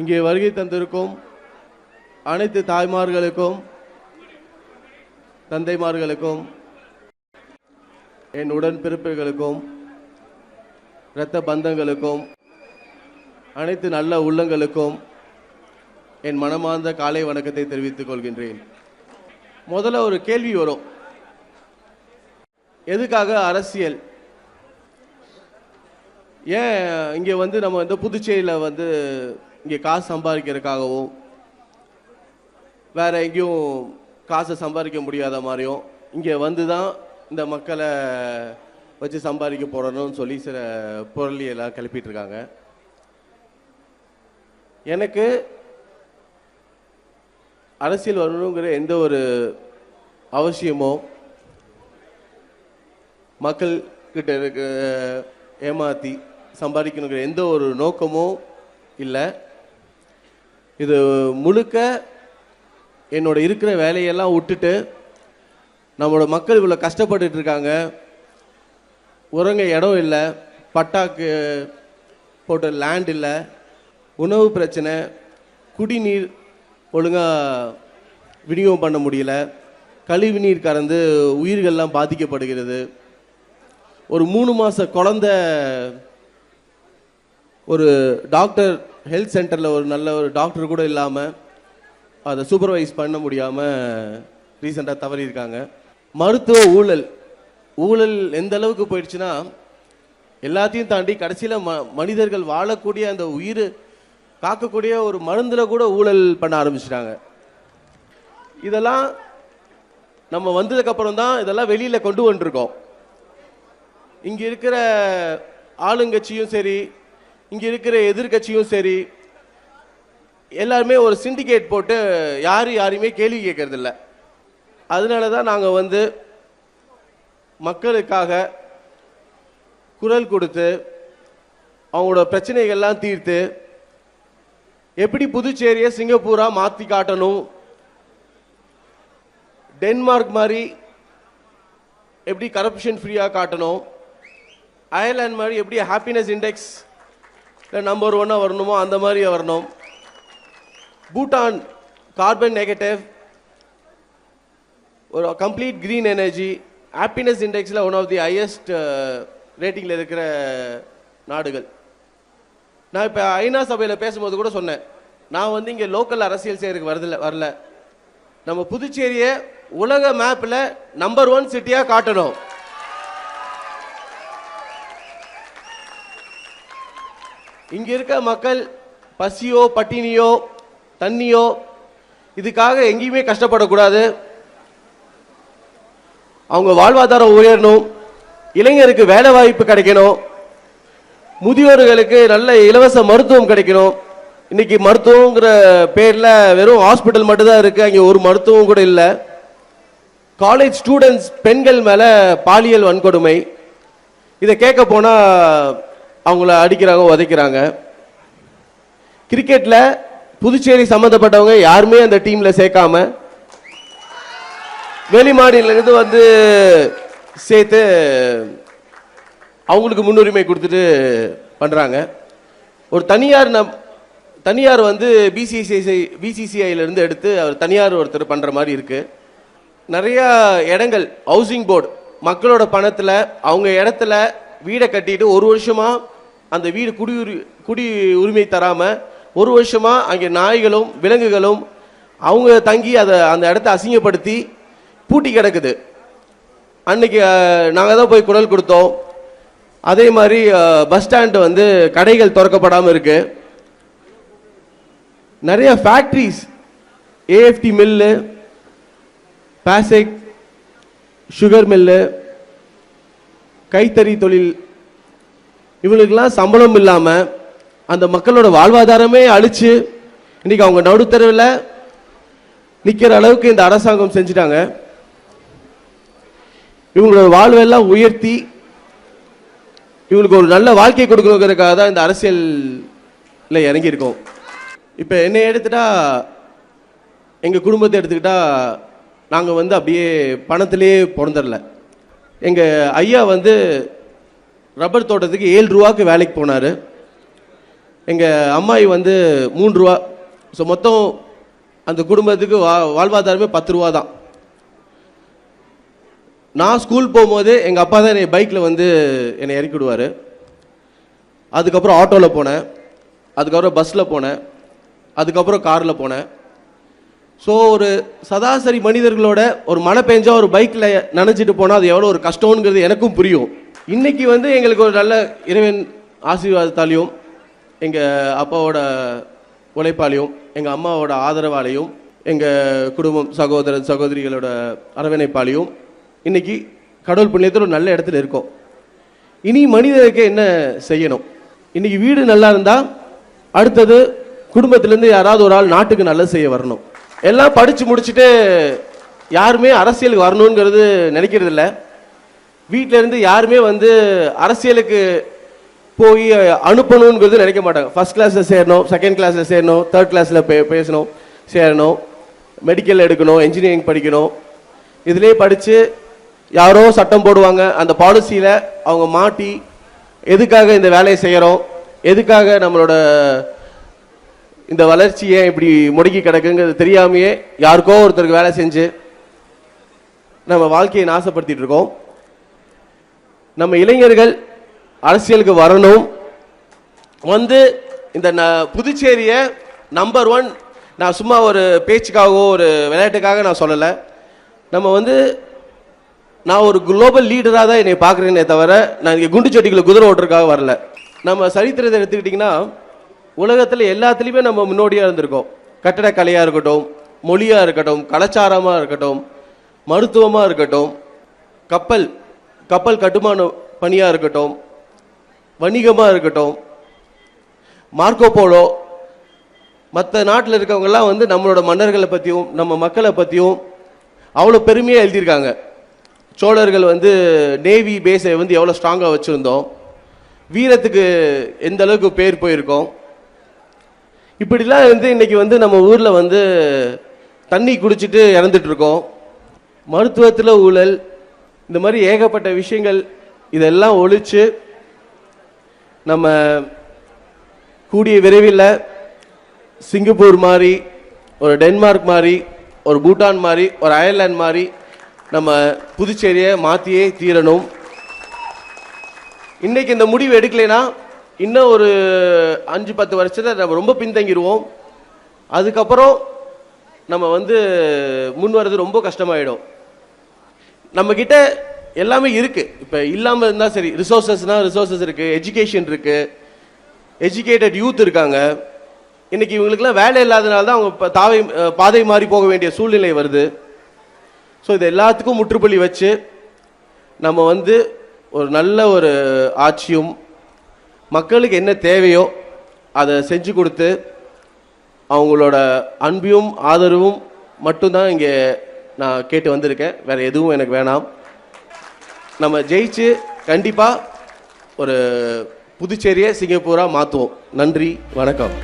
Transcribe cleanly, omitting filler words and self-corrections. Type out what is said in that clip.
இங்கே வருகை தந்திருக்கும் அனைத்து தாய்மார்களுக்கும் தந்தைமார்களுக்கும் என் உடன்பிறப்புகளுக்கும் இரத்த பந்தங்களுக்கும் அனைத்து நல்ல உள்ளங்களுக்கும் என் மனமார்ந்த காலை வணக்கத்தை தெரிவித்துக் கொள்கின்றேன். முதல்ல ஒரு கேள்வி வரும், எதுக்காக அரசியல்? ஏன் இங்கே நம்ம புதுச்சேரியில் இங்கே காசு சம்பாதிக்கிறதுக்காகவும் வேற எங்கேயும் காசை சம்பாதிக்க முடியாத மாதிரியும் இங்கே தான் இந்த மக்களை வச்சு சம்பாதிக்க போறணும்னு சொல்லி சில பொருளியெல்லாம் கிளப்பிட்டு இருக்காங்க. எனக்கு அரசியல் வரணுங்கிற எந்த ஒரு அவசியமோ மக்கள் கிட்ட இருக்க ஏமாத்தி சம்பாதிக்கணுங்கிற எந்த ஒரு நோக்கமும் இல்லை. இது முழுக்க என்னோட இருக்கிற வேலையெல்லாம் விட்டுட்டு நம்மளோட மக்கள் இவ்வளோ கஷ்டப்பட்டுட்டு இருக்காங்க, உறங்க இடம் இல்லை, பட்டாக்கு போட்ட லேண்ட் இல்லை, உணவு பிரச்சனை, குடிநீர் ஒழுங்காக விநியோகம் பண்ண முடியல, கழிவு நீர் கறந்து உயிர்கள்லாம் பாதிக்கப்படுகிறது, ஒரு 3 மாத குழந்தை ஒரு டாக்டர் ஹெல்த் சென்டரில் ஒரு நல்ல ஒரு டாக்டர் கூட இல்லாமல் அதை சூப்பர்வைஸ் பண்ண முடியாமல் ரீசெண்டாக தவறியிருக்காங்க. மருத்துவ ஊழல் எந்த அளவுக்கு போயிடுச்சுன்னா எல்லாத்தையும் தாண்டி கடைசியில் மனிதர்கள் வாழக்கூடிய அந்த உயிர் காக்கக்கூடிய ஒரு மருந்தில் கூட ஊழல் பண்ண ஆரம்பிச்சிட்டாங்க. இதெல்லாம் நம்ம வந்ததுக்கப்புறம் தான் இதெல்லாம் வெளியில் கொண்டு வந்துருக்கோம். இங்கே இருக்கிற ஆளுங்கட்சியும் சரி, இங்கே இருக்கிற எதிர்கட்சியும் சரி, எல்லாருமே ஒரு சிண்டிகேட் போட்டு யாரையுமே கேள்வி கேட்கறது இல்லை. அதனால தான் நாங்கள் மக்களுக்காக குரல் கொடுத்து அவங்களோட பிரச்சனைகள்லாம் தீர்த்து எப்படி புதுச்சேரியை சிங்கப்பூரா மாற்றி காட்டணும், டென்மார்க் மாதிரி எப்படி கரப்ஷன் ஃப்ரீயாக காட்டணும், அயர்லாந்து மாதிரி எப்படி ஹாப்பினஸ் இண்டெக்ஸ் நம்பர் 1 வரணுமோ அந்த மாதிரி வரணும், பூட்டான் கார்பன் நெகட்டிவ் ஒரு கம்ப்ளீட் கிரீன் எனர்ஜி, ஹாப்பினஸ் இண்டெக்ஸில் ஒன் ஆஃப் தி ஹையஸ்ட் ரேட்டிங்கில் இருக்கிற நாடுகள். நான் இப்போ ஐநா சபையில் பேசும்போது கூட சொன்னேன், நான் இங்கே லோக்கல் அரசியல் செய்யறதுக்கு வரல, நம்ம புதுச்சேரியை உலக மேப்பில் நம்பர் 1 சிட்டியாக காட்டணும். இங்க இருக்க மக்கள் பசியோ பட்டினியோ தண்ணியோ இதுக்காக எங்கேயுமே கஷ்டப்படக்கூடாது, அவங்க வாழ்வாதாரம் உயரணும், இளைஞருக்கு வேலை வாய்ப்பு கிடைக்கணும், முதியோர்களுக்கு நல்ல இலவச மருத்துவம் கிடைக்கணும். இன்னைக்கு மருத்துவங்கிற பேர்ல வெறும் ஹாஸ்பிட்டல் மட்டும்தான் இருக்கு, அங்கே ஒரு மருத்துவம் கூட இல்லை. காலேஜ் ஸ்டூடெண்ட்ஸ் பெண்கள் மேல பாலியல் வன்கொடுமை, இதை கேட்க போனா அவங்கள அடிக்கிறாங்க, உதைக்கிறாங்க. கிரிக்கெட்ல புதுச்சேரி சம்பந்தப்பட்டவங்க யாருமே அந்த டீம்ல சேர்க்காம வெளி மாநிலத்திலிருந்து சேர்த்து அவங்களுக்கு முன்னுரிமை கொடுத்துட்டு பண்றாங்க. ஒரு தனியார் பிசிசிஐல இருந்து எடுத்து அவர் தனியார் ஒருத்தர் பண்ற மாதிரி இருக்கு. நிறைய இடங்கள் ஹவுசிங் போர்டு மக்களோட பணத்துல அவங்க இடத்துல வீடை கட்டிட்டு 1 வருஷமா அந்த வீடு குடி உரிமை தராம 1 வருஷமா அங்கே நாய்களும் விலங்குகளும் அவங்க தங்கி அந்த இடத்த அசிங்கப்படுத்தி பூட்டி கிடக்குது. அன்னைக்கு நாங்கள் தான் போய் குரல் கொடுத்தோம். அதே மாதிரி பஸ் ஸ்டாண்டு கடைகள் திறக்கப்படாமல் இருக்கு. நிறைய factories, AFT mill, PASIC sugar mill, கைத்தறி தொழில், இவங்களுக்கெல்லாம் சம்பளம் இல்லாமல் அந்த மக்களோட வாழ்வாதாரமே அழிச்சு இன்னைக்கு அவங்க நடுத்தரவில் நிற்கிற அளவுக்கு இந்த அரசாங்கம் செஞ்சுட்டாங்க. இவங்களோட வாழ்வெல்லாம் உயர்த்தி இவங்களுக்கு ஒரு நல்ல வாழ்க்கை கொடுக்கணுங்கிறதுக்காக தான் இந்த அரசியலில் இறங்கியிருக்கோம். இப்போ என்னை எடுத்துட்டா, எங்கள் குடும்பத்தை எடுத்துக்கிட்டா, நாங்கள் அப்படியே பணத்திலே பிறந்துடல. எங்கள் ஐயா ரப்பர் தோட்டத்துக்கு 7 ரூபாய்க்கு வேலைக்கு போனார். எங்கள் அம்மாயி வந்து 3 ரூபா. ஸோ மொத்தம் அந்த குடும்பத்துக்கு வாழ்வாதாரமே 10 ரூபா தான். நான் ஸ்கூல் போகும்போது எங்கள் அப்பா தான் என்னை பைக்கில் வந்து என்னை இறக்கி விடுவார். அதுக்கப்புறம் ஆட்டோவில் போனேன், அதுக்கப்புறம் பஸ்ஸில் போனேன், அதுக்கப்புறம் காரில் போனேன். ஸோ ஒரு சராசரி மனிதர்களோட ஒரு மழை பெஞ்சா ஒரு பைக்கில் நினச்சிட்டு போனால் அது எவ்வளோ ஒரு கஷ்டங்கிறது எனக்கும் புரியும். இன்றைக்கி வந்து எங்களுக்கு ஒரு நல்ல இறைவன் ஆசீர்வாதத்தாலையும் எங்கள் அப்பாவோட உழைப்பாலையும் எங்கள் அம்மாவோட ஆதரவாலையும் எங்கள் குடும்பம் சகோதர சகோதரிகளோட அரவணைப்பாலையும் இன்றைக்கி கடவுள் புண்ணியத்தில் ஒரு நல்ல இடத்துல இருக்கோம். இனி மனிதனுக்கு என்ன செய்யணும்? இன்றைக்கி வீடு நல்லா இருந்தால் அடுத்தது குடும்பத்திலேருந்து யாராவது ஒரு ஆள் நாட்டுக்கு நல்லது செய்ய வரணும். எல்லாம் படித்து முடிச்சுட்டு யாருமே அரசியலுக்கு வரணுங்கிறது நினைக்கிறது இல்லை. வீட்டிலேருந்து யாருமே வந்து அரசியலுக்கு போய் அனுப்பணுங்கிறது நினைக்க மாட்டாங்க. ஃபஸ்ட் கிளாஸில் சேரணும், செகண்ட் கிளாஸில் சேரணும், தேர்ட் கிளாஸில் பேசணும், சேரணும், மெடிக்கல் எடுக்கணும், இன்ஜினியரிங் படிக்கணும். இதிலே படித்து யாரோ சட்டம் போடுவாங்க, அந்த பாலிசியில் அவங்க மாட்டி எதுக்காக இந்த வேலையை செய்கிறோம், எதுக்காக நம்மளோட இந்த வளர்ச்சியை இப்படி முடங்கி கிடக்குங்கிறது தெரியாமையே யாருக்கோ ஒருத்தருக்கு வேலை செஞ்சு நம்ம வாழ்க்கையை நாசப்படுத்திட்டு இருக்கோம். நம்ம இளைஞர்கள் அரசியலுக்கு வரணும். வந்து இந்த புதுச்சேரியை நம்பர் 1, நான் சும்மா ஒரு பேச்சுக்காகவோ ஒரு விளையாட்டுக்காக நான் சொல்லலை. நம்ம வந்து நான் ஒரு குளோபல் லீடராக தான் என்னை பார்க்குறேனே தவிர நான் இங்கே குண்டு சட்டிகளை குதிரை ஓட்டுறதுக்காக வரல. நம்ம சரித்திரத்தை எடுத்துக்கிட்டிங்கன்னா உலகத்தில் எல்லாத்துலேயுமே நம்ம முன்னோடியாக இருந்திருக்கோம். கட்டடக்கலையாக இருக்கட்டும், மொழியாக இருக்கட்டும், கலாச்சாரமாக இருக்கட்டும், மருத்துவமாக இருக்கட்டும், கப்பல் கட்டுமான பணியாக இருக்கட்டும், வணிகமாக இருக்கட்டும், மார்க்கோ போலோ, மற்ற நாட்டில் இருக்கவங்கெல்லாம் வந்து நம்மளோட மன்னர்களை பற்றியும் நம்ம மக்களை பற்றியும் அவ்வளோ பெருமையாக எழுதியிருக்காங்க. சோழர்கள் வந்து நேவி பேஸை வந்து எவ்வளோ ஸ்ட்ராங்காக வச்சுருந்தோம், வீரத்துக்கு எந்த அளவுக்கு பேர் போயிருக்கோம். இப்படிலாம் வந்து இன்றைக்கி வந்து நம்ம ஊரில் வந்து தண்ணி குடிச்சிட்டு இறந்துட்டுருக்கோம். மருத்துவத்தில் ஊழல், இந்த மாதிரி ஏகப்பட்ட விஷயங்கள், இதெல்லாம் ஒழித்து நம்ம கூடிய விரைவில் சிங்கப்பூர் மாதிரி, ஒரு டென்மார்க் மாதிரி, ஒரு பூட்டான் மாதிரி, ஒரு அயர்லாந்து மாதிரி நம்ம புதுச்சேரியை மாற்றியே தீரணும். இன்றைக்கி இந்த முடிவு எடுக்கலைன்னா இன்னும் ஒரு 5-10 வருஷத்தில் நம்ம ரொம்ப பின்தங்கிடுவோம். அதுக்கப்புறம் நம்ம வந்து முன் வர்றது ரொம்ப கஷ்டமாயிடும். நம்மக்கிட்ட எல்லாமே இருக்குது. இப்போ இல்லாமல் இருந்தால் சரி, ரிசோர்ஸஸ் இருக்குது, எஜுகேஷன் இருக்குது, எஜுகேட்டட் யூத் இருக்காங்க. இன்றைக்கி இவங்களுக்குலாம் வேலை இல்லாதனால தான் அவங்க பாதை மாறி போக வேண்டிய சூழ்நிலை வருது. ஸோ இது எல்லாத்துக்கும் முற்றுப்புள்ளி வச்சு நம்ம வந்து ஒரு நல்ல ஒரு ஆட்சியும் மக்களுக்கு என்ன தேவையோ அதை செஞ்சு கொடுத்து அவங்களோட அன்பையும் ஆதரவும் மட்டும்தான் இங்கே நான் கேட்டு வந்திருக்கேன். வேறு எதுவும் எனக்கு வேணாம். நம்ம ஜெயிச்சு கண்டிப்பாக ஒரு புதுச்சேரியை சிங்கப்பூராக மாற்றுவோம். நன்றி, வணக்கம்.